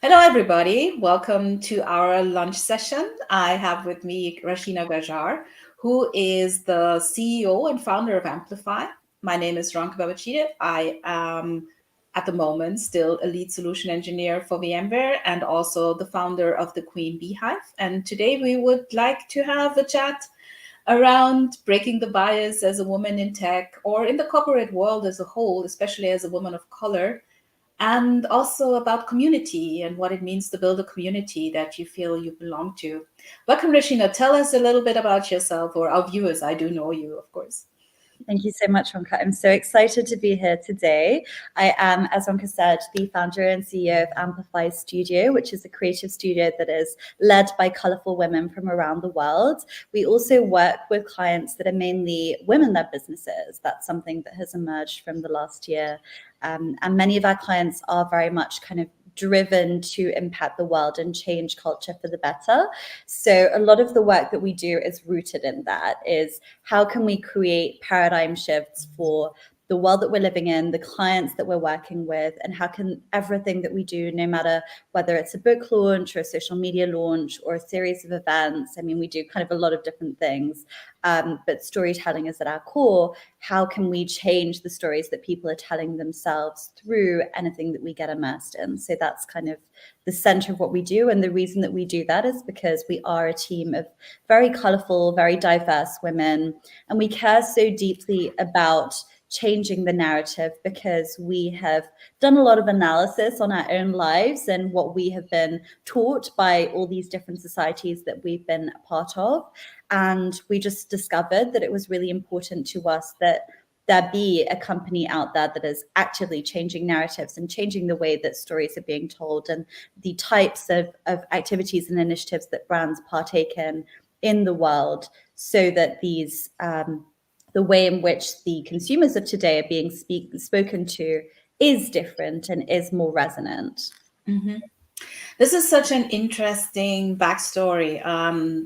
Hello, everybody. Welcome to our lunch session. I have with me Rashina Gajjar, who is the CEO and founder of Amplify. My name is Ronka Babachide. I am at the moment still a lead solution engineer for VMware and also the founder of the Queen Beehive. And today we would like to have a chat around breaking the bias as a woman in tech or in the corporate world as a whole, especially as a woman of color, and also about community and what it means to build a community that you feel you belong to. Welcome, Rashina. Tell us a little bit about yourself, or our viewers. I do know you, of course. Thank you so much, Ronka. I'm so excited to be here today. I am, as Ronka said, the founder and CEO of Amplify Studio, which is a creative studio that is led by colorful women from around the world. We also work with clients that are mainly women-led businesses. That's something that has emerged from the last year. And many of our clients are very much kind of driven to impact the world and change culture for the better. So a lot of the work that we do is rooted in that, is how can we create paradigm shifts for the world that we're living in, the clients that we're working with, and how can everything that we do, no matter whether it's a book launch or a social media launch or a series of events, I mean, we do kind of a lot of different things, but storytelling is at our core. How can we change the stories that people are telling themselves through anything that we get immersed in? So that's kind of the center of what we do. And the reason that we do that is because we are a team of very colorful, very diverse women, and we care so deeply about changing the narrative because we have done a lot of analysis on our own lives and what we have been taught by all these different societies that we've been a part of. And we just discovered that it was really important to us that there be a company out there that is actively changing narratives and changing the way that stories are being told and the types of activities and initiatives that brands partake in the world, so that these the way in which the consumers of today are being spoken to is different and is more resonant. Mm-hmm. This is such an interesting backstory,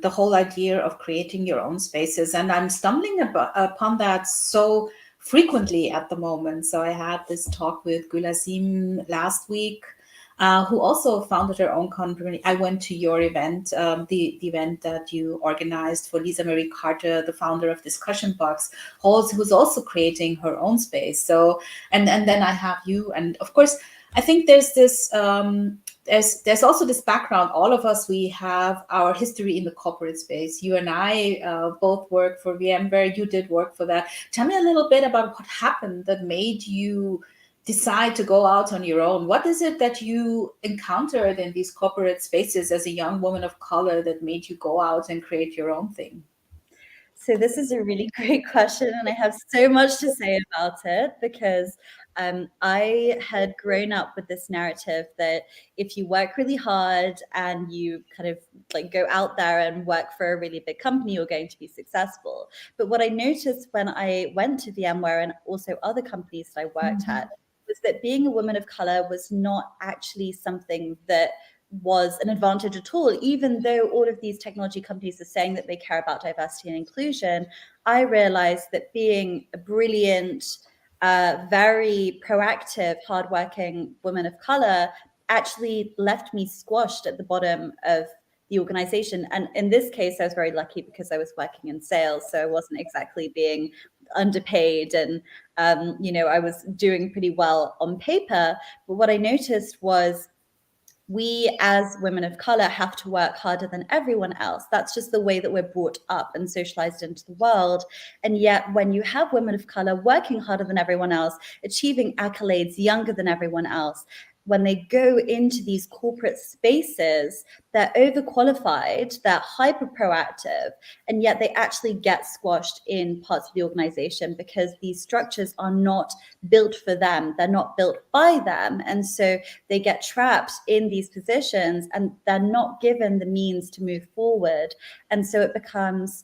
the whole idea of creating your own spaces. And I'm stumbling upon that so frequently at the moment. So I had this talk with Gulazim last week, who also founded her own company. I went to your event, the event that you organized for Lisa Marie Carter, the founder of Discussion Box, who's also creating her own space. So, and then I have you. And of course, I think there's this... there's also this background. All of us, we have our history in the corporate space. You and I both work for VMware. You did work for that. Tell me a little bit about what happened that made you decide to go out on your own. What is it that you encountered in these corporate spaces as a young woman of color that made you go out and create your own thing? So this is a really great question, and I have so much to say about it because I had grown up with this narrative that if you work really hard and you kind of like go out there and work for a really big company, you're going to be successful. But what I noticed when I went to VMware and also other companies that I worked at was that being a woman of color was not actually something that was an advantage at all. Even though all of these technology companies are saying that they care about diversity and inclusion, I realized that being a brilliant, very proactive, hardworking woman of color actually left me squashed at the bottom of the organization. And in this case, I was very lucky because I was working in sales, so I wasn't exactly being underpaid, and I was doing pretty well on paper. But what I noticed was we as women of color have to work harder than everyone else. That's just the way that we're brought up and socialized into the world. And yet when you have women of color working harder than everyone else, achieving accolades younger than everyone else, when they go into these corporate spaces, they're overqualified, they're hyper proactive, and yet they actually get squashed in parts of the organization because these structures are not built for them. They're not built by them. And so they get trapped in these positions and they're not given the means to move forward. And so it becomes...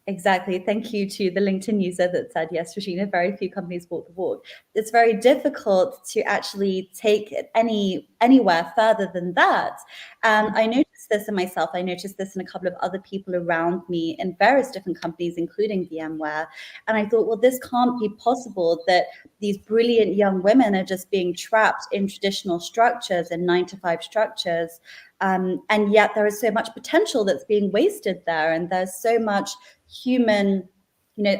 Exactly. Thank you to the LinkedIn user that said, yes, Rashina, very few companies walk the walk. It's very difficult to actually take it anywhere further than that. And I noticed noticed this in myself. I noticed this in a couple of other people around me in various different companies, including VMware. And I thought, well, this can't be possible that these brilliant young women are just being trapped in traditional structures and 9-to-5 structures. And yet there is so much potential that's being wasted there. And there's so much human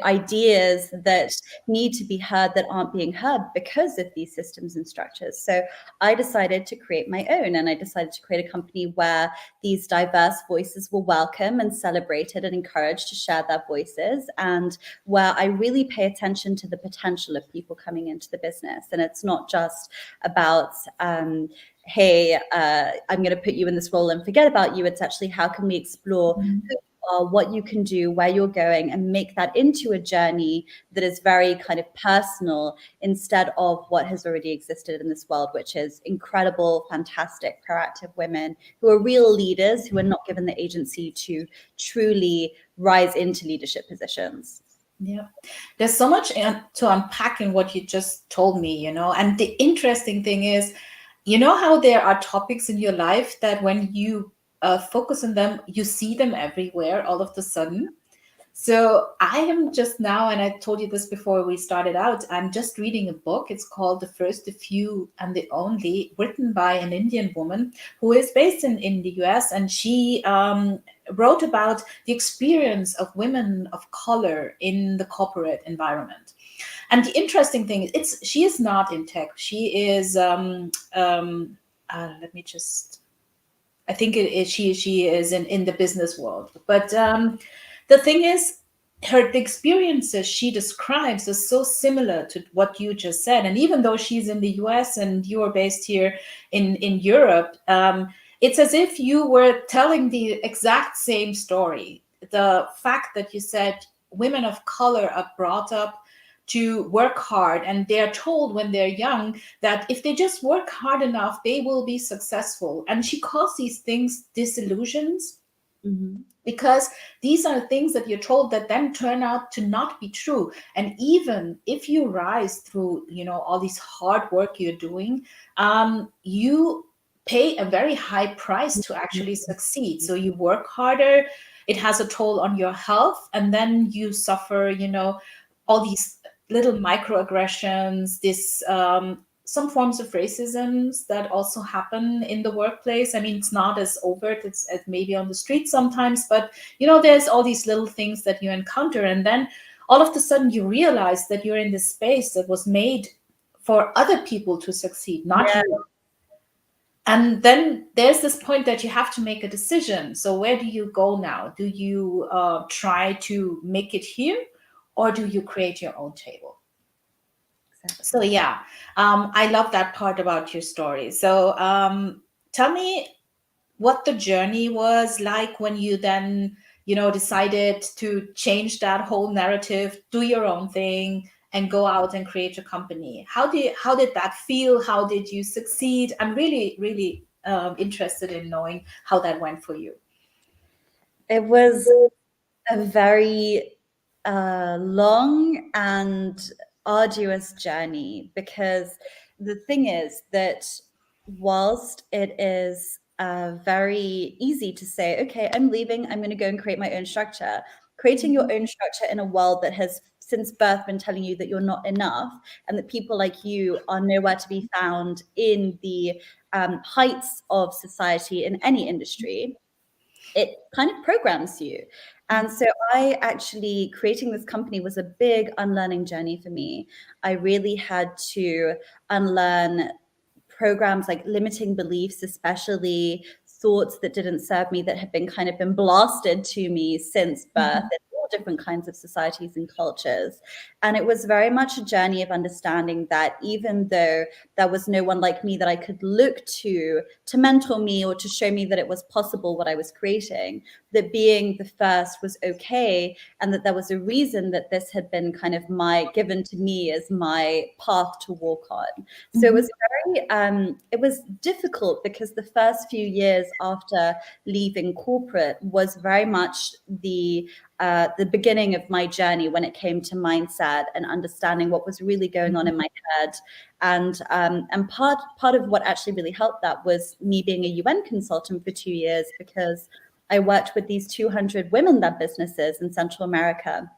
ideas that need to be heard that aren't being heard because of these systems and structures. So I decided to create my own, and I decided to create a company where these diverse voices were welcome and celebrated and encouraged to share their voices, and where I really pay attention to the potential of people coming into the business. And it's not just about hey, I'm going to put you in this role and forget about you. It's actually, how can we explore who you are, what you can do, where you're going, and make that into a journey that is very kind of personal, instead of what has already existed in this world, which is incredible, fantastic, proactive women who are real leaders, who are not given the agency to truly rise into leadership positions. Yeah, there's so much to unpack in what you just told me, and the interesting thing is, how there are topics in your life that when you focus on them, you see them everywhere all of a sudden. So I am just now, and I told you this before we started out, I'm just reading a book. It's called The First, the Few, and the Only, written by an Indian woman who is based in the US. And she wrote about the experience of women of color in the corporate environment. And the interesting thing is, she is not in tech. She is, let me just, I think it is, she is in the business world. But the thing is, the experiences she describes is so similar to what you just said. And even though she's in the US and you are based here in Europe, it's as if you were telling the exact same story. The fact that you said women of color are brought up to work hard, and they're told when they're young that if they just work hard enough, they will be successful. And she calls these things disillusions. Mm-hmm. Because these are things that you're told that then turn out to not be true. And even if you rise through, all this hard work you're doing, you pay a very high price to actually succeed. So you work harder, it has a toll on your health, and then you suffer, all these little microaggressions, this some forms of racisms that also happen in the workplace. I mean, it's not as overt as maybe on the street sometimes, but there's all these little things that you encounter, and then all of a sudden you realize that you're in this space that was made for other people to succeed, not you. And then there's this point that you have to make a decision. So where do you go now? Do you try to make it here, or do you create your own table? So yeah, I love that part about your story. So tell me what the journey was like when you then, decided to change that whole narrative, do your own thing, and go out and create a company. How did that feel? How did you succeed? I'm really, really interested in knowing how that went for you. It was a very long and arduous journey, because the thing is that whilst it is very easy to say, okay, I'm leaving, I'm going to go and create my own structure, creating your own structure in a world that has since birth been telling you that you're not enough, and that people like you are nowhere to be found in the heights of society in any industry, it kind of programs you. And so I actually, creating this company was a big unlearning journey for me. I really had to unlearn programs like limiting beliefs, especially thoughts that didn't serve me, that had been kind of been blasted to me since birth. Mm-hmm. Different kinds of societies and cultures. And it was very much a journey of understanding that even though there was no one like me that I could look to mentor me or to show me that it was possible what I was creating, that being the first was okay, and that there was a reason that this had been kind of given to me as my path to walk on. Mm-hmm. So it was it was difficult, because the first few years after leaving corporate was very much the the beginning of my journey when it came to mindset and understanding what was really going on in my head. And part of what actually really helped that was me being a UN consultant for 2 years, because I worked with these 200 women-led businesses in Central America.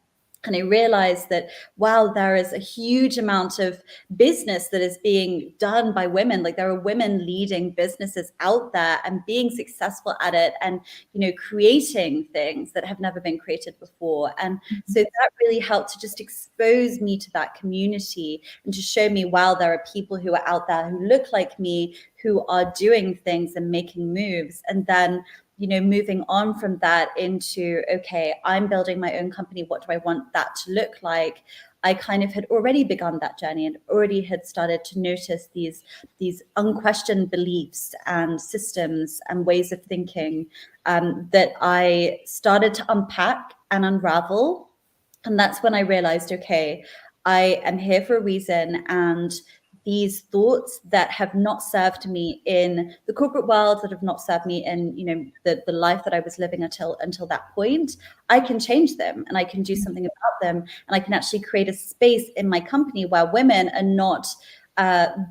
And I realized that, wow, there is a huge amount of business that is being done by women. Like, there are women leading businesses out there and being successful at it, and, you know, creating things that have never been created before. And so that really helped to just expose me to that community and to show me, wow, there are people who are out there who look like me, who are doing things and making moves. And then, you know, moving on from that into, okay, I'm building my own company. What do I want that to look like? I kind of had already begun that journey and already had started to notice these unquestioned beliefs and systems and ways of thinking that I started to unpack and unravel. And that's when I realized, okay, I am here for a reason, and these thoughts that have not served me in the corporate world, that have not served me in, you know, the life that I was living until that point, I can change them and I can do something about them. And I can actually create a space in my company where women are not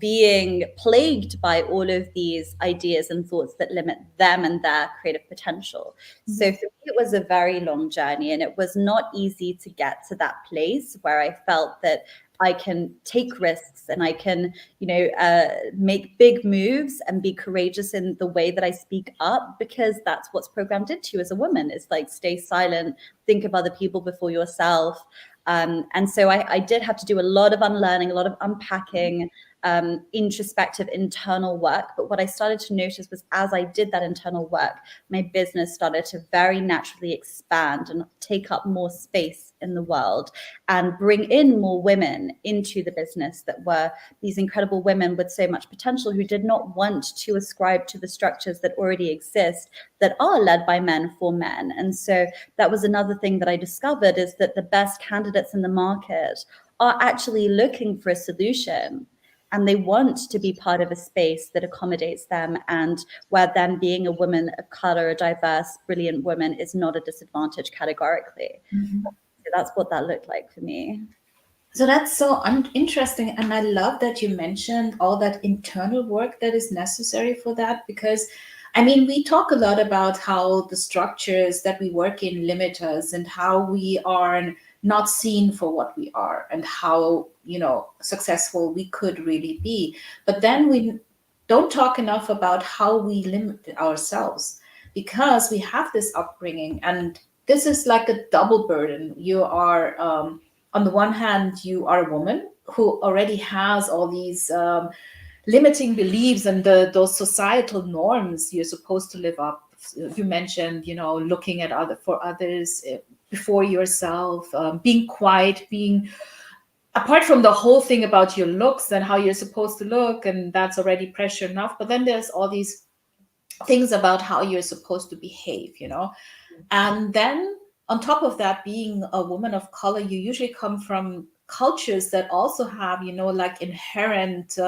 being plagued by all of these ideas and thoughts that limit them and their creative potential. So for me, it was a very long journey, and it was not easy to get to that place where I felt that I can take risks and I can, you know, make big moves and be courageous in the way that I speak up, because that's what's programmed into you as a woman. It's like, stay silent, think of other people before yourself. And so I did have to do a lot of unlearning, a lot of unpacking, introspective internal work. But what I started to notice was, as I did that internal work, my business started to very naturally expand and take up more space in the world and bring in more women into the business that were these incredible women with so much potential, who did not want to ascribe to the structures that already exist that are led by men for men. And so that was another thing that I discovered, is that the best candidates in the market are actually looking for a solution, and they want to be part of a space that accommodates them, and where them being a woman of color, a diverse, brilliant woman, is not a disadvantage categorically. So that's what that looked like for me. So that's so interesting. And I love that you mentioned all that internal work that is necessary for that, because I mean, we talk a lot about how the structures that we work in limit us and how we are not seen for what we are and how, you know, successful we could really be. But then we don't talk enough about how we limit ourselves, because we have this upbringing, and this is like a double burden. You are, on the one hand, you are a woman who already has all these limiting beliefs and those societal norms you're supposed to live up. You mentioned, you know, looking at others before yourself, being quiet, being apart from the whole thing about your looks and how you're supposed to look, and that's already pressure enough. But then there's all these things about how you're supposed to behave, you know. And then on top of that, being a woman of color, you usually come from cultures that also have, you know, like inherent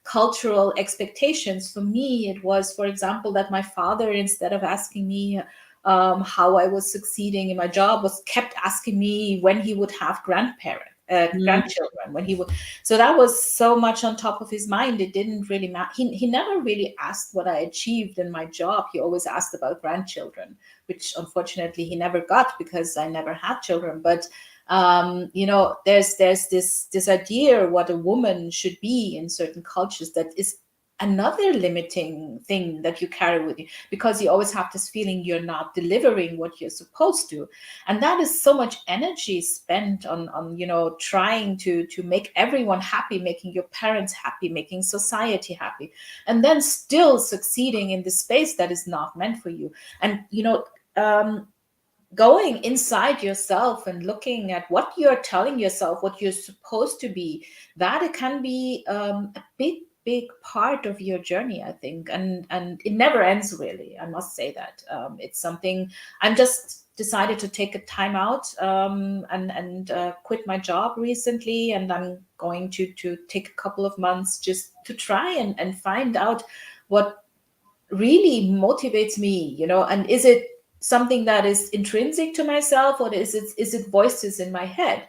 cultural expectations. For me, it was, for example, that my father, instead of asking me how I was succeeding in my job, was kept asking me when he would have grandchildren, when he would. So that was so much on top of his mind. It didn't really matter. He never really asked what I achieved in my job. He always asked about grandchildren, which unfortunately he never got because I never had children. But you know, there's this idea what a woman should be in certain cultures that is another limiting thing that you carry with you, because you always have this feeling you're not delivering what you're supposed to. And that is so much energy spent on you know, trying to make everyone happy, making your parents happy, making society happy, and then still succeeding in the space that is not meant for you. And you know, going inside yourself and looking at what you're telling yourself, what you're supposed to be, that it can be a big part of your journey, I think. And it never ends, really. I must say that it's something. I'm just decided to take a time out and quit my job recently, and I'm going to take a couple of months just to try and find out what really motivates me, you know. And is it something that is intrinsic to myself, or is it voices in my head?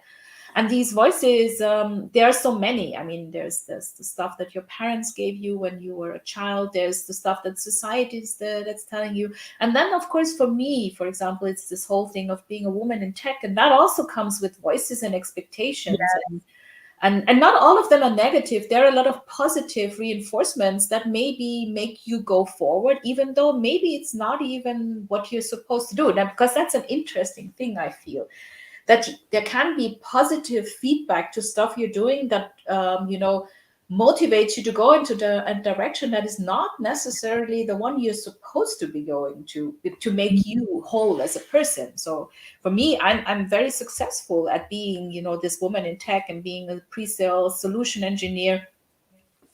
And these voices, there are so many. I mean, there's the stuff that your parents gave you when you were a child. There's the stuff that society is that's telling you. And then, of course, for me, for example, it's this whole thing of being a woman in tech, and that also comes with voices and expectations. And not all of them are negative. There are a lot of positive reinforcements that maybe make you go forward, even though maybe it's not even what you're supposed to do. Now, because that's an interesting thing, I feel that there can be positive feedback to stuff you're doing that motivates you to go into a direction that is not necessarily the one you're supposed to be going to make you whole as a person. So for me, I'm very successful at being this woman in tech and being a pre-sale solution engineer,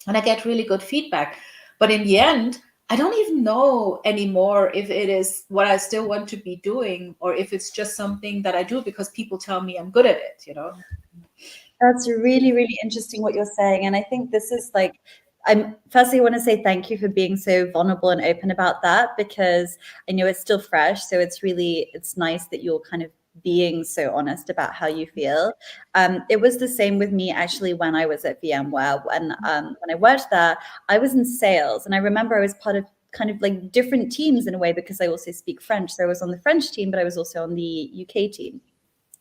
and I get really good feedback. But in the end, I don't even know anymore if it is what I still want to be doing, or if it's just something that I do because people tell me I'm good at it. That's really, really interesting what you're saying. And I think this is like, I want to say thank you for being so vulnerable and open about that, because I know it's still fresh. So it's nice that you're kind of being so honest about how you feel. It was the same with me actually when I was at VMware. When I worked there, I was in sales, and I remember I was part of kind of like different teams in a way, because I also speak French. So I was on the French team, but I was also on the UK team.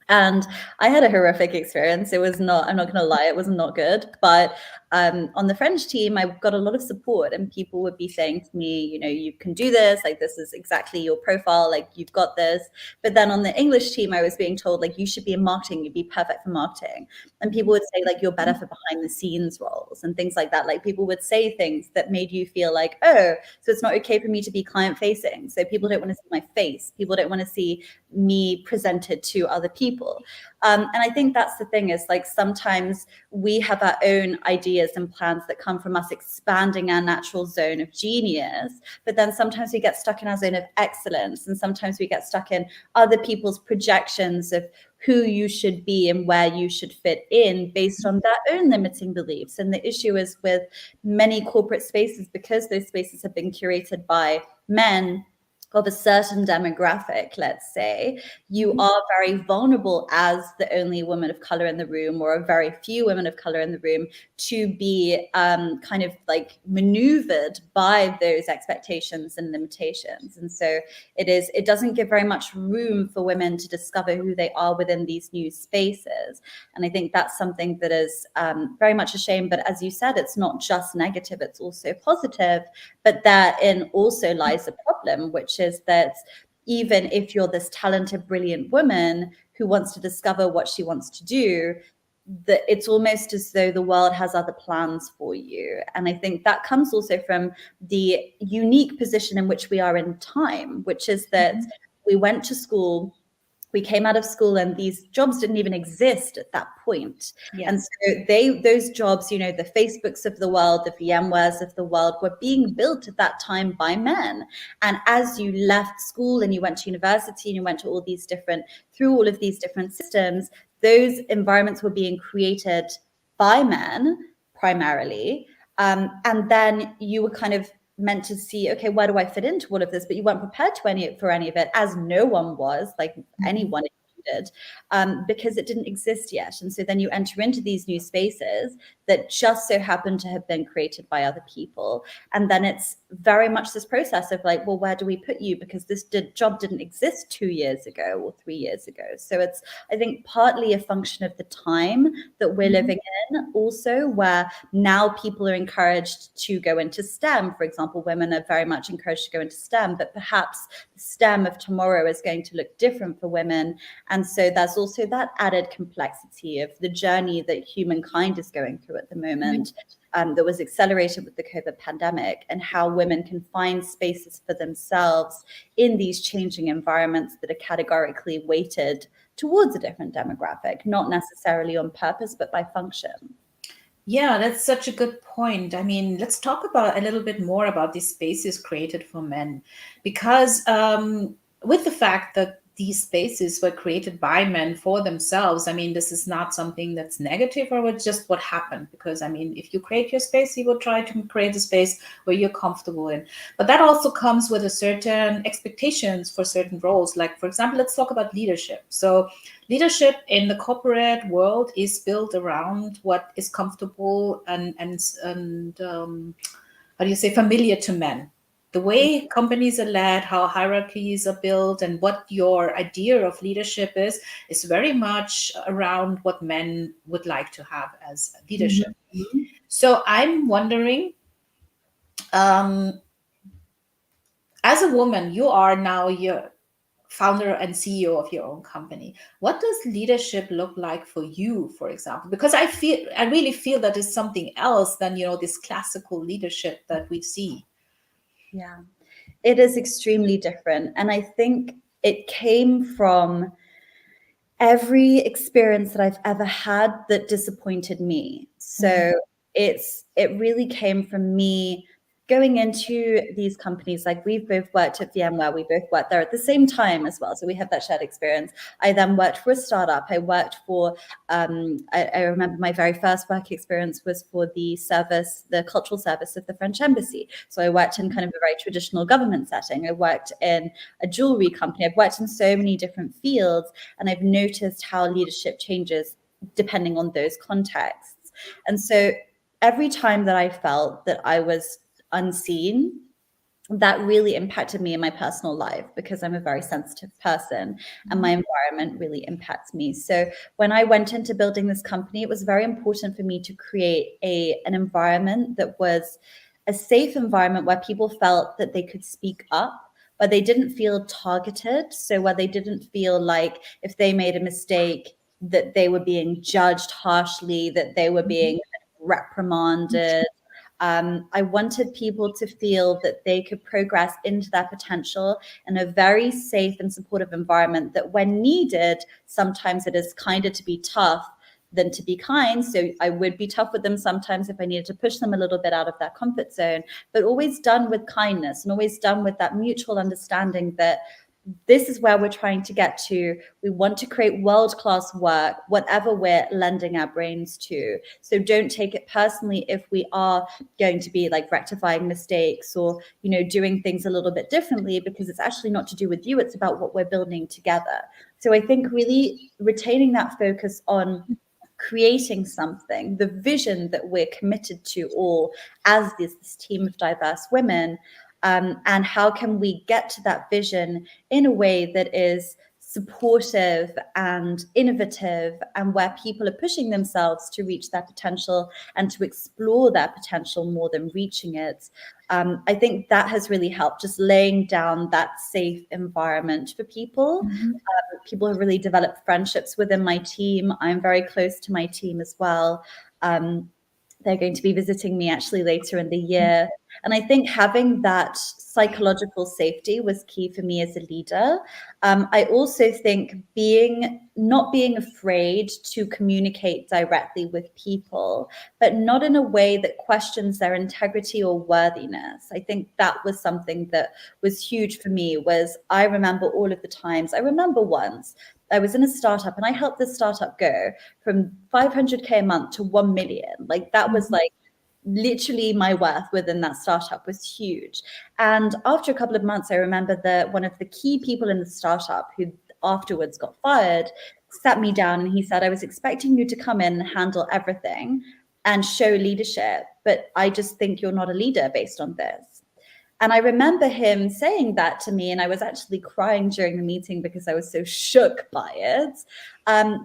And I had a horrific experience. It was not, I'm not going to lie, it was not good. But on the French team, I got a lot of support, and people would be saying to me, you can do this, like, this is exactly your profile, like, you've got this. But then on the English team, I was being told, like, you should be in marketing, you'd be perfect for marketing. And people would say, like, you're better for behind the scenes roles and things like that. Like, people would say things that made you feel like, oh, so it's not okay for me to be client facing. So people don't want to see my face. People don't want to see me presented to other people. And I think that's the thing, is like, sometimes we have our own ideas and plans that come from us expanding our natural zone of genius, but then sometimes we get stuck in our zone of excellence, and sometimes we get stuck in other people's projections of who you should be and where you should fit in based on their own limiting beliefs. And the issue is with many corporate spaces, because those spaces have been curated by men of a certain demographic, let's say, you are very vulnerable as the only woman of color in the room, or a very few women of color in the room, to be kind of like maneuvered by those expectations and limitations. And so it doesn't give very much room for women to discover who they are within these new spaces. And I think that's something that is very much a shame. But as you said, it's not just negative, it's also positive. But therein also lies a problem, which is that even if you're this talented, brilliant woman who wants to discover what she wants to do, that it's almost as though the world has other plans for you. And I think that comes also from the unique position in which we are in time, which is that we went to school, we came out of school, and these jobs didn't even exist at that point. Yes. And so those jobs, the Facebooks of the world, the VMwares of the world, were being built at that time by men. And as you left school and you went to university and you went to through all of these different systems, those environments were being created by men primarily. And then you were kind of meant to see, okay, where do I fit into all of this? But you weren't prepared for any of it, as no one was, like anyone included, because it didn't exist yet. And so then you enter into these new spaces that just so happen to have been created by other people. And then it's very much this process of like, well, where do we put you? Because this job didn't exist 2 years ago or 3 years ago. So it's, I think, partly a function of the time that we're living in also, where now people are encouraged to go into STEM. For example, women are very much encouraged to go into STEM, but perhaps the STEM of tomorrow is going to look different for women. And so there's also that added complexity of the journey that humankind is going through at the moment, that was accelerated with the COVID pandemic, and how women can find spaces for themselves in these changing environments that are categorically weighted towards a different demographic, not necessarily on purpose, but by function. Yeah, that's such a good point. I mean, let's talk about a little bit more about these spaces created for men, because with the fact that these spaces were created by men for themselves. I mean, this is not something that's negative, or it's just what happened. Because I mean, if you create your space, you will try to create a space where you're comfortable in. But that also comes with a certain expectations for certain roles. Like, for example, let's talk about leadership. So leadership in the corporate world is built around what is comfortable and how do you say, familiar to men. The way companies are led, how hierarchies are built, and what your idea of leadership is very much around what men would like to have as leadership. Mhm. So I'm wondering, um, as a woman, you are now your founder and CEO of your own company. What does leadership look like for you, for example? Because I really feel that is something else than, this classical leadership that we see. Yeah, it is extremely different. And I think it came from every experience that I've ever had that disappointed me. Mhm. So it really came from me going into these companies. Like, we've both worked at VMware, we both worked there at the same time as well. So we have that shared experience. I then worked for a startup. I worked for I remember my very first work experience was for the cultural service of the French embassy. So I worked in kind of a very traditional government setting. I worked in a jewelry company. I've worked in so many different fields, and I've noticed how leadership changes depending on those contexts. And so every time that I felt that I was unseen, that really impacted me in my personal life, because I'm a very sensitive person and my environment really impacts me. So when I went into building this company, it was very important for me to create an environment that was a safe environment where people felt that they could speak up, but they didn't feel targeted. So where they didn't feel like if they made a mistake that they were being judged harshly, that they were being reprimanded. I wanted people to feel that they could progress into their potential in a very safe and supportive environment, that when needed, sometimes it is kinder to be tough than to be kind. So I would be tough with them sometimes if I needed to push them a little bit out of their comfort zone, but always done with kindness and always done with that mutual understanding that this is where we're trying to get to. We want to create world-class work, whatever we're lending our brains to. So don't take it personally if we are going to be like rectifying mistakes or, doing things a little bit differently, because it's actually not to do with you. It's about what we're building together. So I think really retaining that focus on creating something, the vision that we're committed to all as this team of diverse women, and how can we get to that vision in a way that is supportive and innovative, and where people are pushing themselves to reach their potential and to explore their potential more than reaching it. I think that has really helped, just laying down that safe environment for people. People have really developed friendships within my team. I'm very close to my team as well. They're going to be visiting me actually later in the year. And I think having that psychological safety was key for me as a leader. I also think not being afraid to communicate directly with people, but not in a way that questions their integrity or worthiness. I think that was something that was huge for me. Was I remember all of the times. I remember once I was in a startup and I helped this startup go from 500K a month to 1 million. Like, that was like literally my worth within that startup was huge. And after a couple of months, I remember that one of the key people in the startup, who afterwards got fired, sat me down and he said, I was expecting you to come in and handle everything and show leadership, but I just think you're not a leader based on this. And I remember him saying that to me, and I was actually crying during the meeting because I was so shook by it.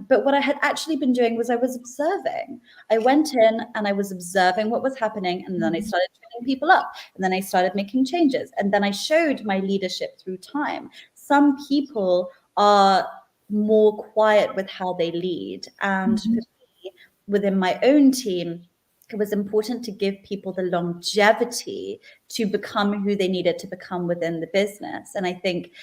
But what I had actually been doing was I was observing. I went in and I was observing what was happening, and then I started training people up, and then I started making changes, and then I showed my leadership through time. Some people are more quiet with how they lead, and for me, within my own team, it was important to give people the longevity to become who they needed to become within the business. And I think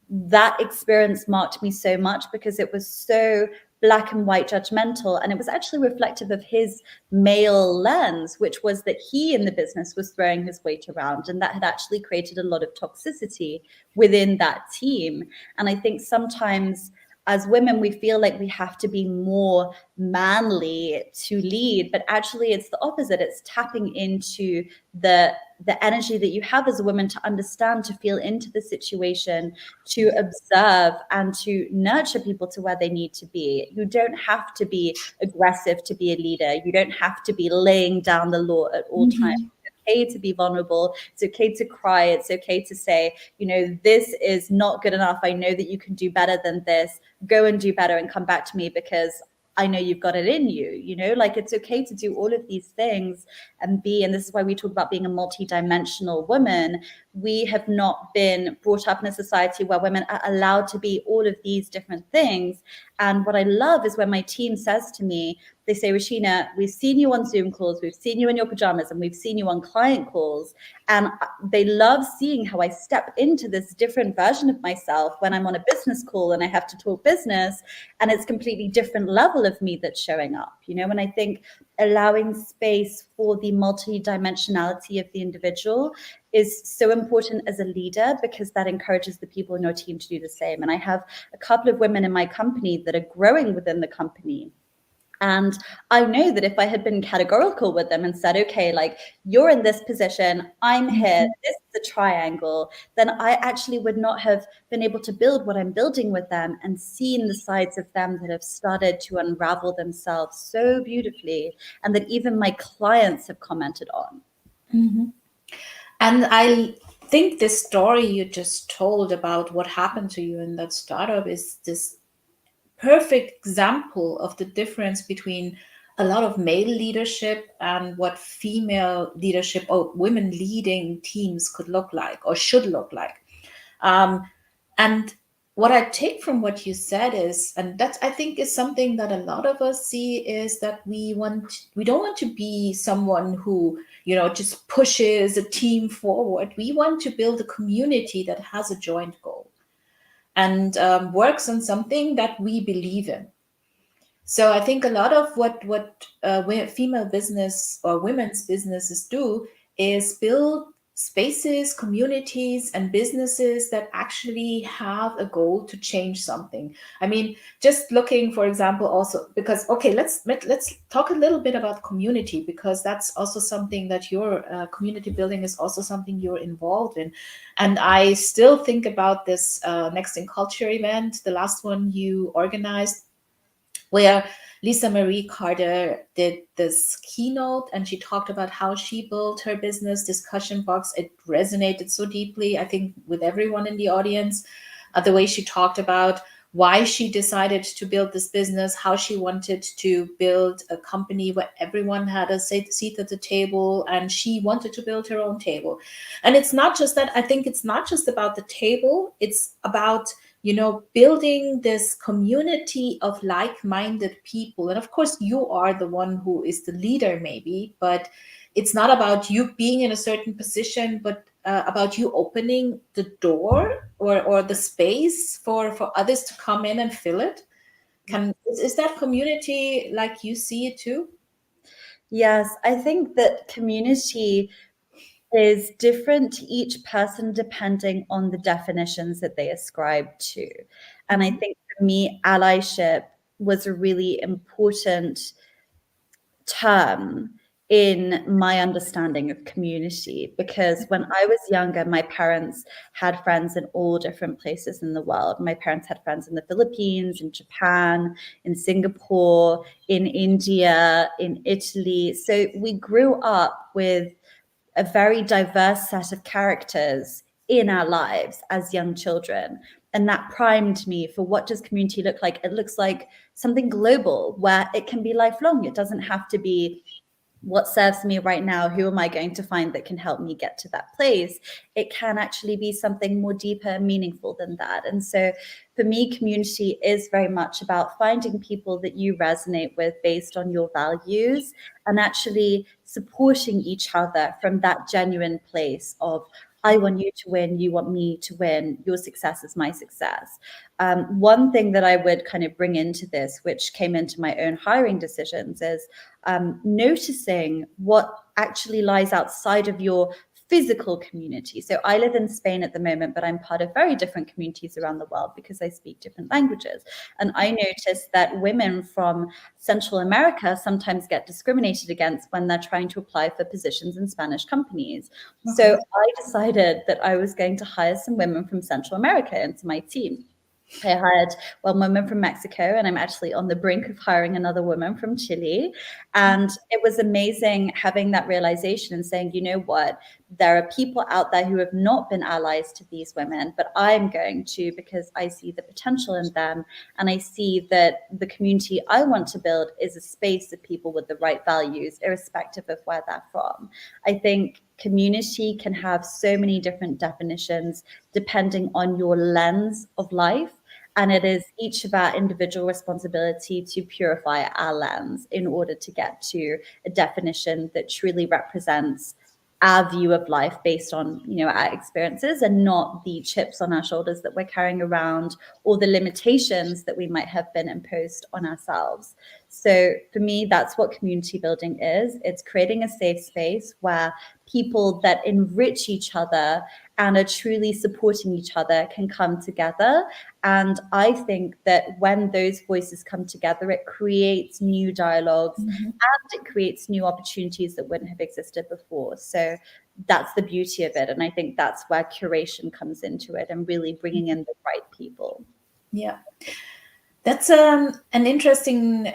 that experience marked me so much because it was so black and white judgmental. And it was actually reflective of his male lens, which was that he in the business was throwing his weight around. And that had actually created a lot of toxicity within that team. And I think sometimes as women, we feel like we have to be more manly to lead, but actually it's the opposite. It's tapping into the energy that you have as a woman to understand, to feel into the situation, to observe and to nurture people to where they need to be. You don't have to be aggressive to be a leader. You don't have to be laying down the law at all times. Okay to be vulnerable. It's okay to cry. It's okay to say, this is not good enough. I know that you can do better than this. Go and do better and come back to me because I know you've got it in you, like it's okay to do all of these things and this is why we talk about being a multi-dimensional woman. We have not been brought up in a society where women are allowed to be all of these different things. And what I love is when my team says to me, they say, Rashina, we've seen you on Zoom calls, we've seen you in your pajamas, and we've seen you on client calls. And they love seeing how I step into this different version of myself when I'm on a business call and I have to talk business, and it's a completely different level of me that's showing up, and I think allowing space for the multi-dimensionality of the individual is so important as a leader, because that encourages the people in your team to do the same. And I have a couple of women in my company that are growing within the company. And I know that if I had been categorical with them and said, okay, like you're in this position, I'm here, this is the triangle, then I actually would not have been able to build what I'm building with them and seen the sides of them that have started to unravel themselves so beautifully, and that even my clients have commented on. And I think this story you just told about what happened to you in that startup is this perfect example of the difference between a lot of male leadership and what female leadership or women leading teams could look like or should look like. And what I take from what you said is, and that I think is something that a lot of us see, is that we don't want to be someone who, just pushes a team forward. We want to build a community that has a joint goal and works on something that we believe in. So I think a lot of what female business or women's businesses do is build spaces, communities, and businesses that actually have a goal to change something. I mean, just looking, for example, also because let's talk a little bit about community, because that's also something that your community building is also something you're involved in. And I still think about this Next in Culture event, the last one you organized, where Lisa Marie Carter did this keynote and she talked about how she built her business discussion box. It resonated so deeply, I think, with everyone in the audience. The way she talked about why she decided to build this business, how she wanted to build a company where everyone had a seat at the table, and she wanted to build her own table. And it's not just that. I think it's not just about the table. It's about building this community of like-minded people. And of course, you are the one who is the leader, maybe, but it's not about you being in a certain position, but about you opening the door or the space for others to come in and fill it. Is that community like you see it too? Yes, I think that community is different to each person depending on the definitions that they ascribe to. And I think for me, allyship was a really important term in my understanding of community, because when I was younger, my parents had friends in all different places in the world. My parents had friends in the Philippines, in Japan, in Singapore, in India, in Italy. So we grew up with a very diverse set of characters in our lives as young children. And that primed me for what does community look like? It looks like something global where it can be lifelong. It doesn't have to be what serves me right now, who am I going to find that can help me get to that place? It can actually be something more deeper and meaningful than that. And so for me, community is very much about finding people that you resonate with based on your values, and actually supporting each other from that genuine place of, I want you to win, you want me to win, your success is my success. One thing that I would kind of bring into this, which came into my own hiring decisions, is noticing what actually lies outside of your physical community. So I live in Spain at the moment, but I'm part of very different communities around the world because I speak different languages. And I noticed that women from Central America sometimes get discriminated against when they're trying to apply for positions in Spanish companies. So I decided that I was going to hire some women from Central America into my team. I hired one woman from Mexico, and I'm actually on the brink of hiring another woman from Chile. And it was amazing having that realization and saying, you know what, there are people out there who have not been allies to these women, but I'm going to, because I see the potential in them. And I see that the community I want to build is a space of people with the right values, irrespective of where they're from. I think community can have so many different definitions depending on your lens of life. And it is each of our individual responsibility to purify our lens in order to get to a definition that truly represents our view of life based on, our experiences, and not the chips on our shoulders that we're carrying around or the limitations that we might have been imposed on ourselves. So for me, that's what community building is. It's creating a safe space where people that enrich each other and are truly supporting each other can come together. And I think that when those voices come together, it creates new dialogues, and it creates new opportunities that wouldn't have existed before. So that's the beauty of it. And I think that's where curation comes into it and really bringing in the right people. Yeah. That's an interesting.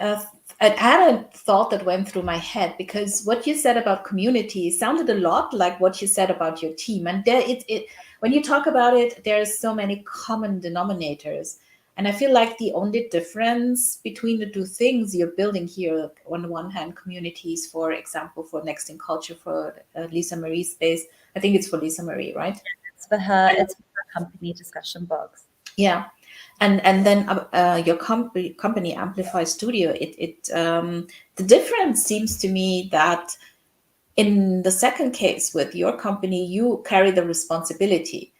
I had a thought that went through my head, because what you said about community sounded a lot like what you said about your team. And there, when you talk about it, there's so many common denominators. And I feel like the only difference between the two things you're building here, on the one hand, communities, for example, for Next in Culture, for Lisa Marie's space. I think it's for Lisa Marie, right? It's for her. It's for her company, Discussion Box. Yeah. And then your company Amplify Studio, the difference seems to me that in the second case with your company, you carry the responsibility.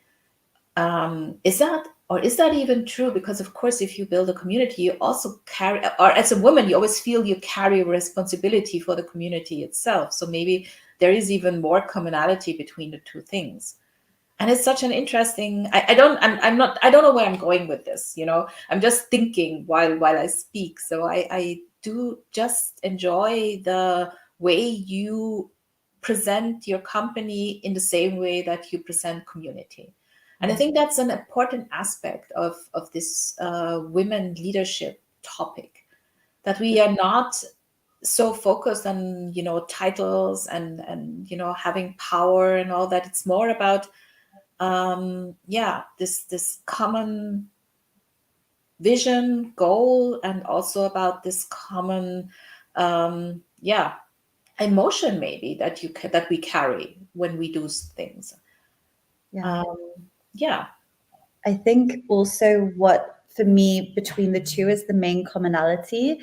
Is that even true? Because of course, if you build a community, you also carry, or as a woman, you always feel you carry responsibility for the community itself. So maybe there is even more commonality between the two things. And it's such an interesting, I don't know where I'm going with this, I'm just thinking while I speak. So I do just enjoy the way you present your company in the same way that you present community. And I think that's an important aspect of this women leadership topic, that we are not so focused on, titles and having power and all that. It's more about this common vision, goal, and also about this common emotion, maybe, that we carry when we do things. I think also what for me between the two is the main commonality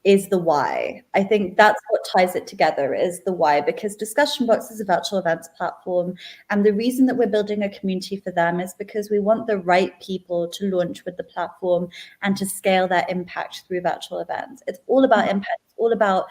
is the why. I think that's what ties it together, is the why, because Discussion Box is a virtual events platform. And the reason that we're building a community for them is because we want the right people to launch with the platform and to scale their impact through virtual events. It's all about impact. It's all about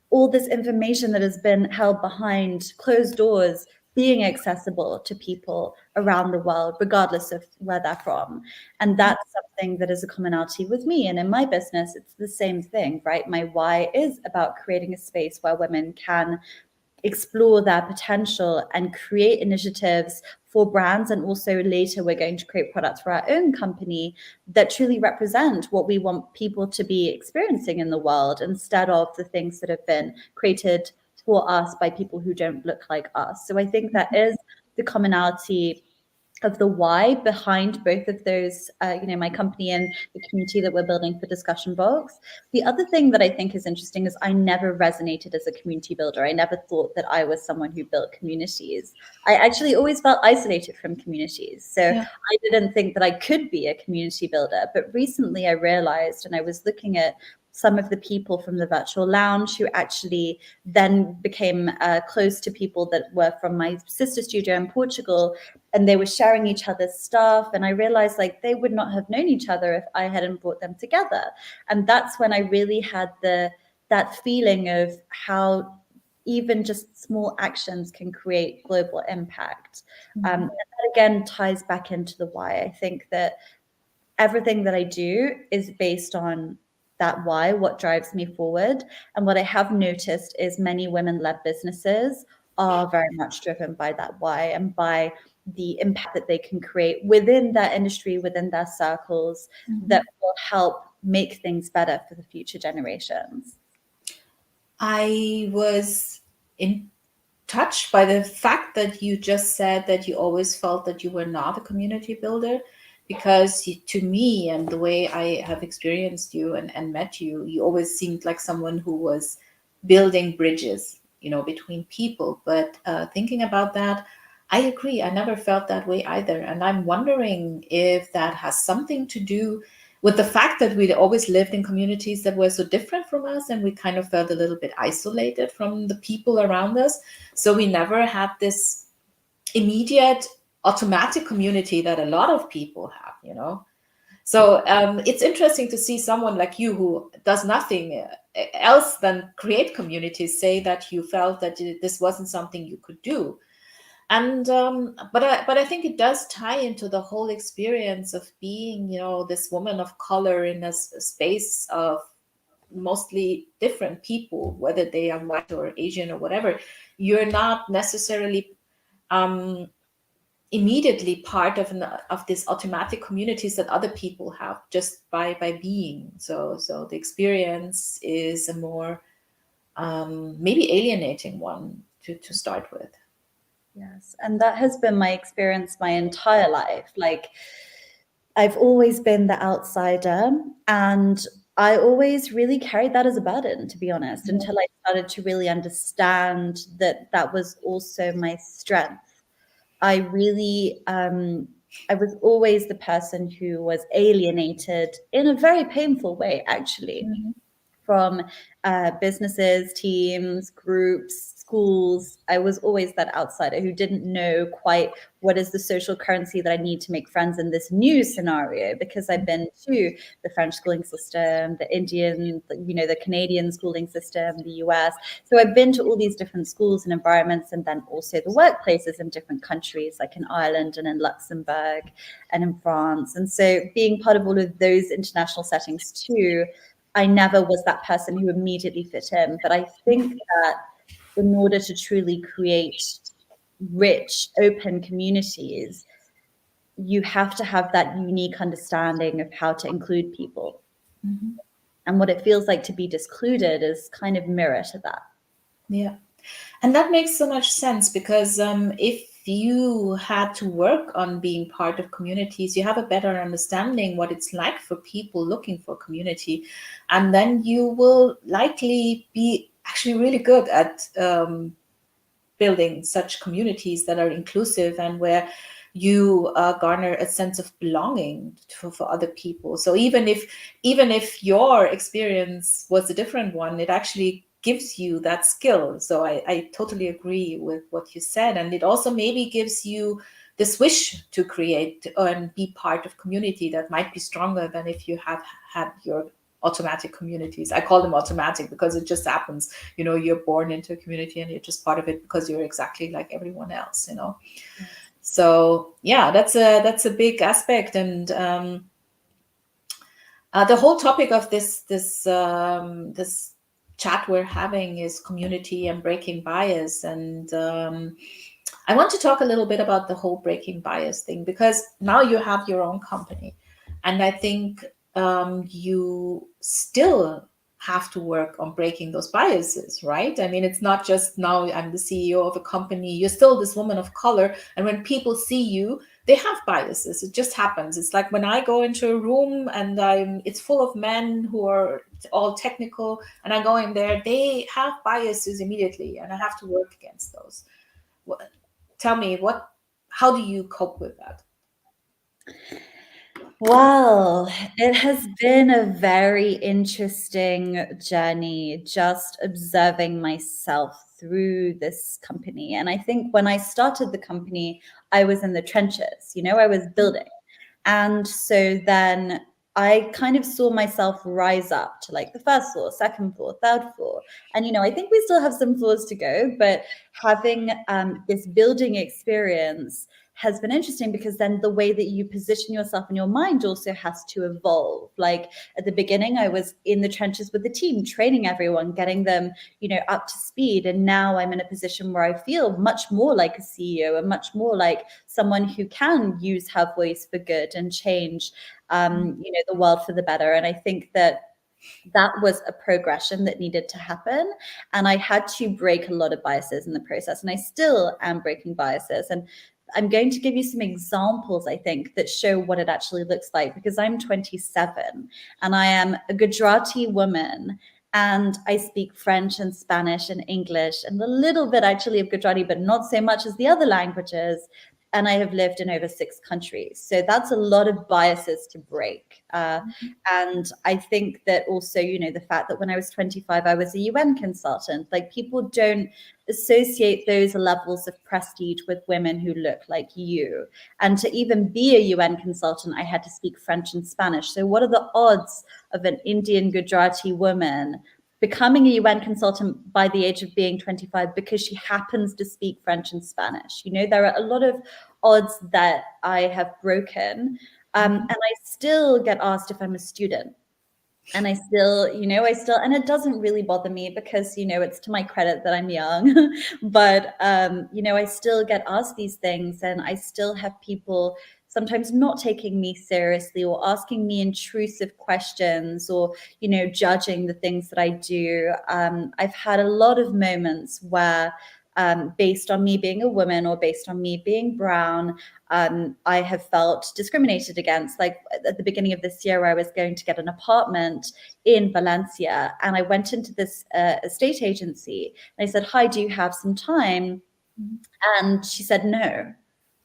all this information that has been held behind closed doors being accessible to people around the world, regardless of where they're from. And that's something that is a commonality with me. And in my business, it's the same thing, right? My why is about creating a space where women can explore their potential and create initiatives for brands. And also later, we're going to create products for our own company that truly represent what we want people to be experiencing in the world, instead of the things that have been created for us by people who don't look like us. So I think that is the commonality of the why behind both of those, my company and the community that we're building for Discussion Box. The other thing that I think is interesting is I never resonated as a community builder. I never thought that I was someone who built communities. I actually always felt isolated from communities. So I didn't think that I could be a community builder. But recently I realized, and I was looking at some of the people from the virtual lounge who actually then became close to people that were from my sister studio in Portugal, and they were sharing each other's stuff. And I realized like they would not have known each other if I hadn't brought them together. And that's when I really had that feeling of how even just small actions can create global impact. And that again ties back into the why. I think that everything that I do is based on that why, what drives me forward. And what I have noticed is many women-led businesses are very much driven by that why and by the impact that they can create within their industry, within their circles, that will help make things better for the future generations. I was in touched by the fact that you just said that you always felt that you were not a community builder, because to me and the way I have experienced you and met you, you always seemed like someone who was building bridges, between people. But thinking about that, I agree. I never felt that way either. And I'm wondering if that has something to do with the fact that we always lived in communities that were so different from us, and we kind of felt a little bit isolated from the people around us. So we never had this immediate automatic community that a lot of people have. So it's interesting to see someone like you who does nothing else than create communities say that you felt that this wasn't something you could do. And but I think it does tie into the whole experience of being, this woman of color in a space of mostly different people, whether they are white or Asian or whatever. You're not necessarily um, immediately part of this automatic communities that other people have just by being. So the experience is a more maybe alienating one to start with. Yes, and that has been my experience my entire life. Like, I've always been the outsider, and I always really carried that as a burden, to be honest, until I started to really understand that that was also my strength. I really, I was always the person who was alienated in a very painful way, actually, from businesses, teams, groups, schools. I was always that outsider who didn't know quite what is the social currency that I need to make friends in this new scenario, because I've been to the French schooling system, the Indian, the Canadian schooling system, the US. So I've been to all these different schools and environments, and then also the workplaces in different countries, like in Ireland and in Luxembourg and in France. And so being part of all of those international settings too, I never was that person who immediately fit in. But I think that in order to truly create rich, open communities, you have to have that unique understanding of how to include people. And what it feels like to be discluded is kind of mirror to that. Yeah. And that makes so much sense, because if you had to work on being part of communities, you have a better understanding what it's like for people looking for community. And then you will likely be actually really good at building such communities that are inclusive and where you garner a sense of belonging for other people. So even if your experience was a different one, it actually gives you that skill. So I totally agree with what you said, and it also maybe gives you this wish to create and be part of community that might be stronger than if you have had your automatic communities. I call them automatic because it just happens. You're born into a community and you're just part of it because you're exactly like everyone else. So yeah, that's a big aspect. And the whole topic of this chat we're having is community and breaking bias. And I want to talk a little bit about the whole breaking bias thing, because now you have your own company, and I think you still have to work on breaking those biases, right? I mean, it's not just now I'm the CEO of a company. You're still this woman of color, and when people see you, they have biases. It just happens. It's like when I go into a room and it's full of men who are all technical, and I go in there, they have biases immediately, and I have to work against those. Tell me, how do you cope with that? Well, it has been a very interesting journey just observing myself through this company. And I think when I started the company, I was in the trenches, I was building. And so then I kind of saw myself rise up to like the first floor, second floor, third floor. And, I think we still have some floors to go, but having this building experience has been interesting because then the way that you position yourself in your mind also has to evolve. Like at the beginning, I was in the trenches with the team, training everyone, getting them, up to speed. And now I'm in a position where I feel much more like a CEO and much more like someone who can use her voice for good and change, the world for the better. And I think that was a progression that needed to happen. And I had to break a lot of biases in the process. And I still am breaking biases. And I'm going to give you some examples, I think, that show what it actually looks like, because I'm 27 and I am a Gujarati woman. And I speak French and Spanish and English and a little bit actually of Gujarati, but not so much as the other languages. And I have lived in over 6 countries. So that's a lot of biases to break. And I think that also, the fact that when I was 25, I was a UN consultant, like people don't associate those levels of prestige with women who look like you. And to even be a UN consultant, I had to speak French and Spanish. So what are the odds of an Indian Gujarati woman becoming a UN consultant by the age of being 25 because she happens to speak French and Spanish? There are a lot of odds that I have broken. And I still get asked if I'm a student. And I still, and it doesn't really bother me because, it's to my credit that I'm young. But, I still get asked these things, and I still have people sometimes not taking me seriously or asking me intrusive questions or, judging the things that I do. I've had a lot of moments where, based on me being a woman or based on me being brown, I have felt discriminated against. Like at the beginning of this year, I was going to get an apartment in Valencia, and I went into this estate agency and I said, "Hi, do you have some time?" And she said, "No."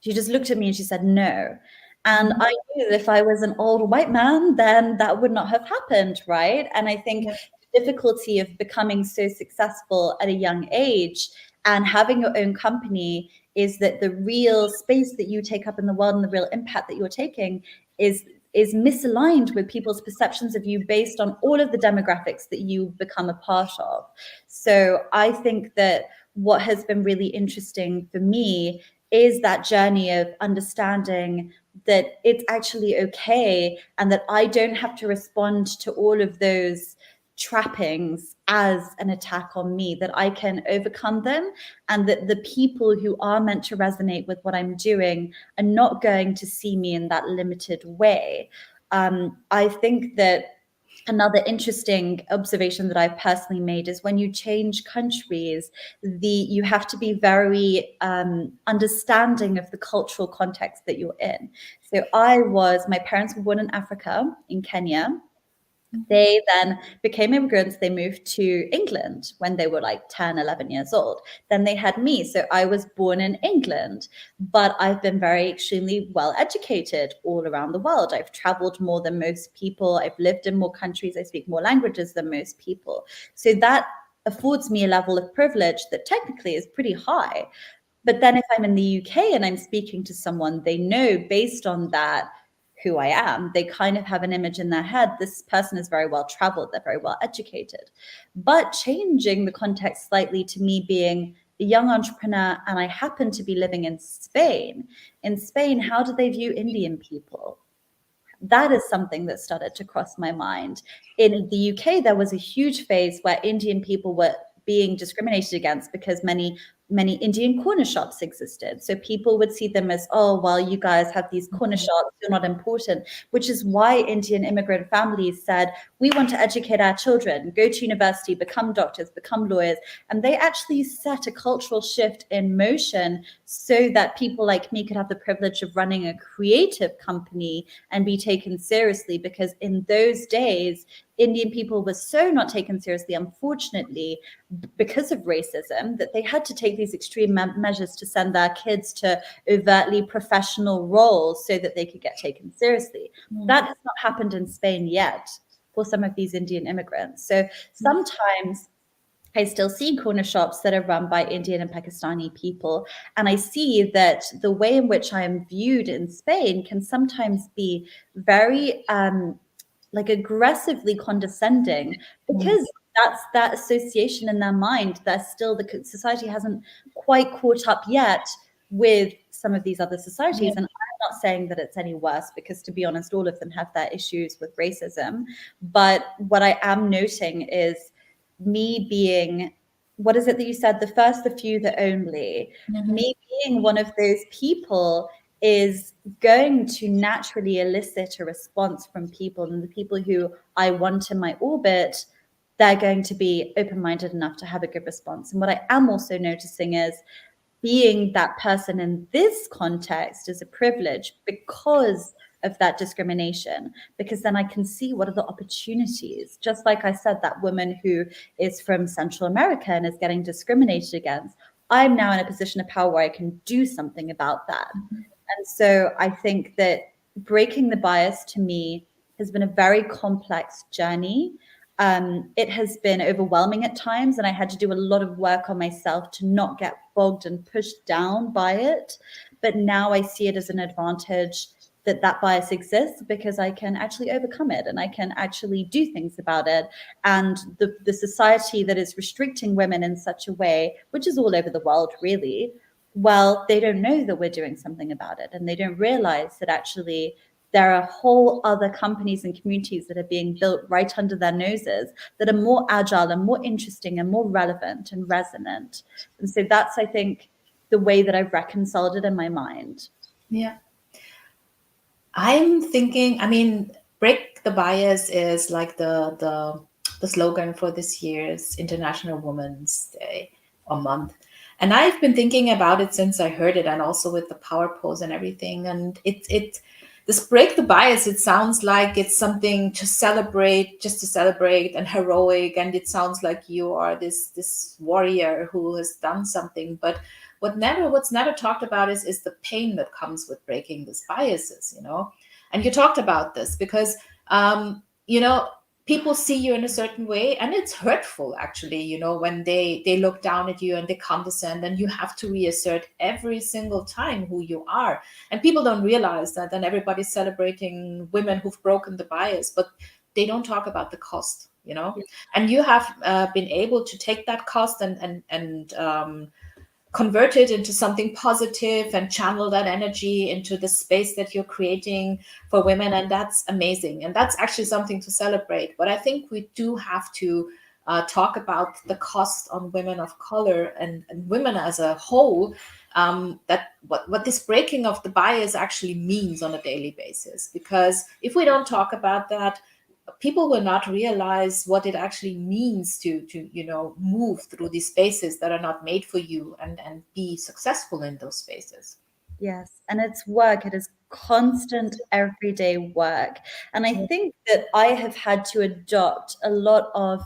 She just looked at me and she said, "No." And I knew that if I was an old white man, then that would not have happened, right? And I think the difficulty of becoming so successful at a young age and having your own company is that the real space that you take up in the world and the real impact that you're taking is misaligned with people's perceptions of you based on all of the demographics that you become a part of. So I think that what has been really interesting for me is that journey of understanding that it's actually okay and that I don't have to respond to all of those trappings as an attack on me, that I can overcome them, and that the people who are meant to resonate with what I'm doing are not going to see me in that limited way. I think that another interesting observation that I've personally made is when you change countries, you have to be very understanding of the cultural context that you're in. So my parents were born in Africa, in Kenya. They then became immigrants. They moved to England when they were like 10, 11 years old. Then they had me. So I was born in England, but I've been very extremely well educated all around the world. I've traveled more than most people. I've lived in more countries. I speak more languages than most people. So that affords me a level of privilege that technically is pretty high. But then if I'm in the UK and I'm speaking to someone, they know based on that who I am. They kind of have an image in their head. This person is very well traveled. They're very well educated. But changing the context slightly to me being a young entrepreneur and I happen to be living in Spain. In Spain, how do they view Indian people? That is something that started to cross my mind. In the UK, there was a huge phase where Indian people were being discriminated against because many Indian corner shops existed. So people would see them as, oh, well, you guys have these corner shops, you're not important, which is why Indian immigrant families said, we want to educate our children, go to university, become doctors, become lawyers. And they actually set a cultural shift in motion so that people like me could have the privilege of running a creative company and be taken seriously, because in those days, Indian people were so not taken seriously, unfortunately, because of racism, that they had to take take these extreme measures to send their kids to overtly professional roles so that they could get taken seriously. That has not happened in Spain yet for some of these Indian immigrants. So sometimes I still see corner shops that are run by Indian and Pakistani people. And I see that the way in which I am viewed in Spain can sometimes be very like aggressively condescending, because that's that association in their mind. That still, the society hasn't quite caught up yet with some of these other societies. And I'm not saying that it's any worse, because to be honest, all of them have their issues with racism. But what I am noting is me being, what is it that you said? The first, the few, the only. Me being one of those people is going to naturally elicit a response from people, and the people who I want in my orbit, they're going to be open-minded enough to have a good response. And what I am also noticing is being that person in this context is a privilege because of that discrimination, because then I can see what are the opportunities. Just like I said, that woman who is from Central America and is getting discriminated against, I'm now in a position of power where I can do something about that. And so I think that breaking the bias to me has been a very complex journey. It has been overwhelming at times, and I had to do a lot of work on myself to not get bogged and pushed down by it. But now I see it as an advantage that that bias exists, because I can actually overcome it and I can actually do things about it. And the society that is restricting women in such a way, which is all over the world really, well, they don't know that we're doing something about it, and they don't realize that actually there are whole other companies and communities that are being built right under their noses that are more agile and more interesting and more relevant and resonant. And so that's, I think, the way that I've reconciled it in my mind. Yeah. I'm thinking, I mean, break the bias is like the slogan for this year's International Women's Day or month. And I've been thinking about it since I heard it, and also with the power pose and everything. And it this break the bias, it sounds like it's something to celebrate, just to celebrate, and heroic, and it sounds like you are this warrior who has done something. But what's never talked about is the pain that comes with breaking these biases, you know. And you talked about this because you know, people see you in a certain way, and it's hurtful actually, you know, when they look down at you and they condescend, and you have to reassert every single time who you are. And people don't realize that. Then everybody's celebrating women who've broken the bias, but they don't talk about the cost, you know. And you have been able to take that cost and convert it into something positive and channel that energy into the space that you're creating for women. And that's amazing, and that's actually something to celebrate. But I think we do have to talk about the cost on women of color and women as a whole, that what this breaking of the bias actually means on a daily basis. Because if we don't talk about that, people will not realize what it actually means to you know, move through these spaces that are not made for you, and be successful in those spaces. Yes, and it's work. It is constant, everyday work. And I think that I have had to adopt a lot of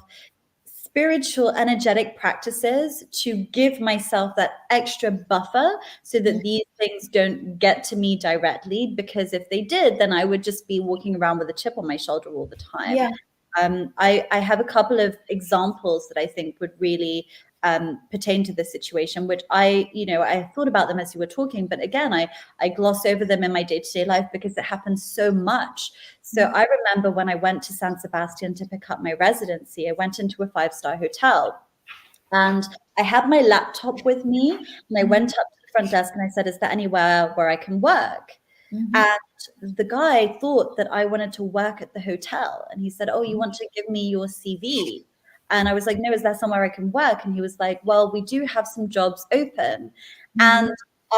spiritual, energetic practices to give myself that extra buffer so that these things don't get to me directly. Because if they did, then I would just be walking around with a chip on my shoulder all the time. Yeah. I have a couple of examples that I think would really pertain to this situation, which I thought about them as you were talking, but again, I gloss over them in my day-to-day life because it happens so much. So I remember when I went to San Sebastian to pick up my residency, I went into a 5-star hotel. And I had my laptop with me, and I went up to the front desk and I said, "Is there anywhere where I can work?" And the guy thought that I wanted to work at the hotel. And he said, "Oh, you want to give me your CV?" And I was like, "No, is there somewhere I can work?" And he was like, "Well, we do have some jobs open." And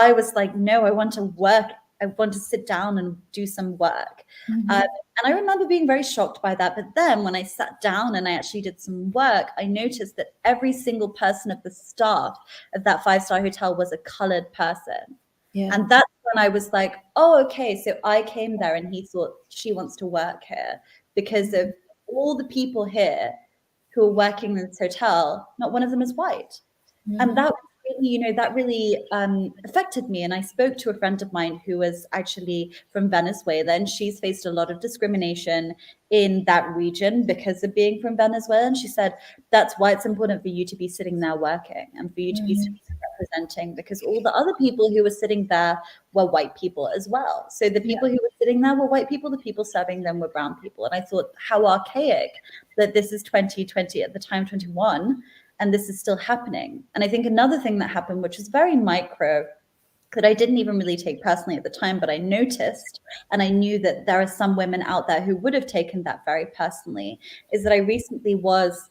I was like, "No, I want to work. I want to sit down and do some work." And I remember being very shocked by that. But then when I sat down and I actually did some work, I noticed that every single person of the staff of that 5-star hotel was a colored person. Yeah. And that's when I was like, oh, okay. So I came there and he thought, she wants to work here because of all the people here who are working in this hotel. Not one of them is white. And that was really, that really affected me. And I spoke to a friend of mine who was actually from Venezuela, and she's faced a lot of discrimination in that region because of being from Venezuela. And she said that's why it's important for you to be sitting there working and for you to be sitting there representing, because all the other people who were sitting there were white people as well. So the people who were sitting there were white people, the people serving them were brown people. And I thought, how archaic that this is 2020, at the time 21, and this is still happening. And I think another thing that happened, which was very micro, that I didn't even really take personally at the time, but I noticed, and I knew that there are some women out there who would have taken that very personally, is that I recently was,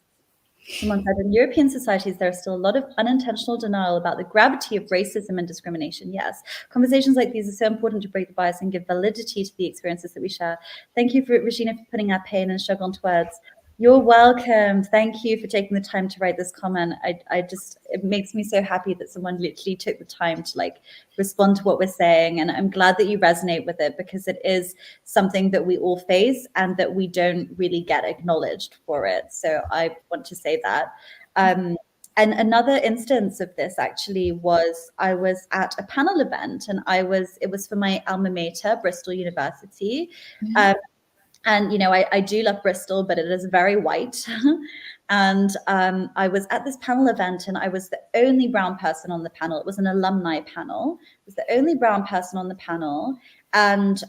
someone said, in European societies, there is still a lot of unintentional denial about the gravity of racism and discrimination. Yes, conversations like these are so important to break the bias and give validity to the experiences that we share. Thank you, Rashina, for putting our pain and struggle into words. You're welcome. Thank you for taking the time to write this comment. It makes me so happy that someone literally took the time to respond to what we're saying. And I'm glad that you resonate with it, because it is something that we all face and that we don't really get acknowledged for it. So I want to say that. And another instance of this actually was, I was at a panel event, and it was for my alma mater, Bristol University. And, I do love Bristol, but it is very white. And I was at this panel event, and I was the only brown person on the panel. It was an alumni panel. I was the only brown person on the panel. And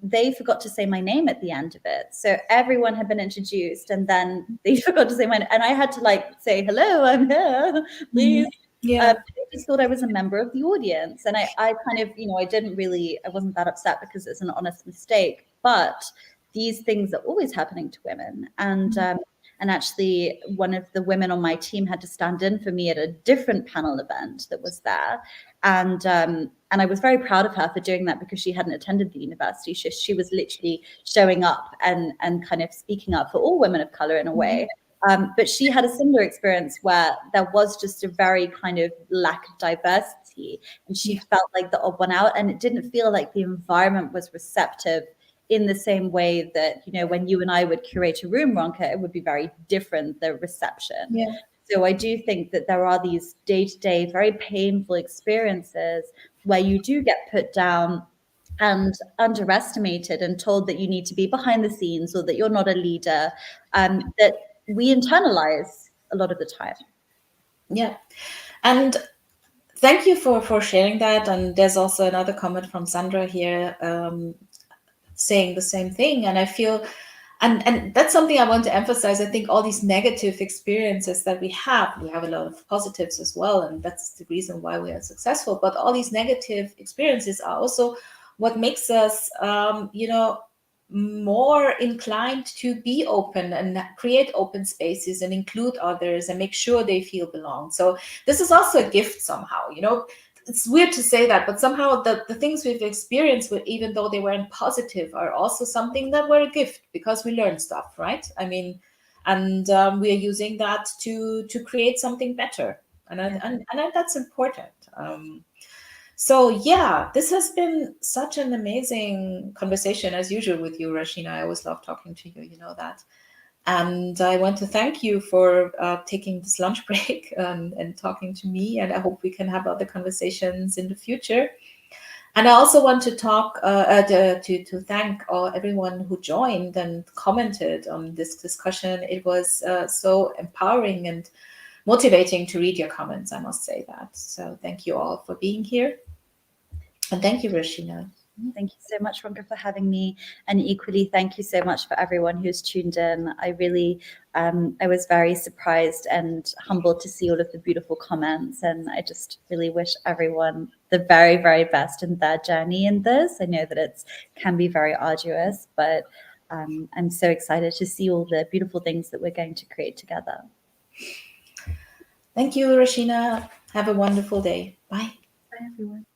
they forgot to say my name at the end of it. So everyone had been introduced, and then they forgot to say my name. And I had to say, hello, I'm here, please. Yeah. I just thought I was a member of the audience. And I kind of, I wasn't that upset because it's an honest mistake. But these things are always happening to women. And actually, one of the women on my team had to stand in for me at a different panel event that was there. And I was very proud of her for doing that, because she hadn't attended the university. She was literally showing up and kind of speaking up for all women of color in a way. But she had a similar experience where there was just a very kind of lack of diversity, and she felt like the odd one out, and it didn't feel like the environment was receptive in the same way that, when you and I would curate a room, Ronka, it would be very different, the reception. Yeah. So I do think that there are these day-to-day, very painful experiences where you do get put down and underestimated and told that you need to be behind the scenes, or that you're not a leader, that we internalize a lot of the time. Yeah. And thank you for sharing that. And there's also another comment from Sandra here, saying the same thing. And I feel, and that's something I want to emphasize. I think all these negative experiences that we have a lot of positives as well, and that's the reason why we are successful. But all these negative experiences are also what makes us more inclined to be open and create open spaces and include others and make sure they feel belong. So this is also a gift somehow. It's weird to say that, but somehow the things we've experienced, even though they weren't positive, are also something that were a gift, because we learn stuff, right? I mean, and we are using that to create something better, and that's important. So yeah, this has been such an amazing conversation as usual with you, Rashina. I always love talking to you, you know that. And I want to thank you for taking this lunch break and talking to me. And I hope we can have other conversations in the future. And I also want to to thank everyone who joined and commented on this discussion. It was so empowering and motivating to read your comments, I must say that. So thank you all for being here. And thank you, Rashina. Thank you so much, Ronka, for having me. And equally, thank you so much for everyone who's tuned in. I really, I was very surprised and humbled to see all of the beautiful comments. And I just really wish everyone the very, very best in their journey in this. I know that it can be very arduous, but I'm so excited to see all the beautiful things that we're going to create together. Thank you, Rashina. Have a wonderful day. Bye. Bye, everyone.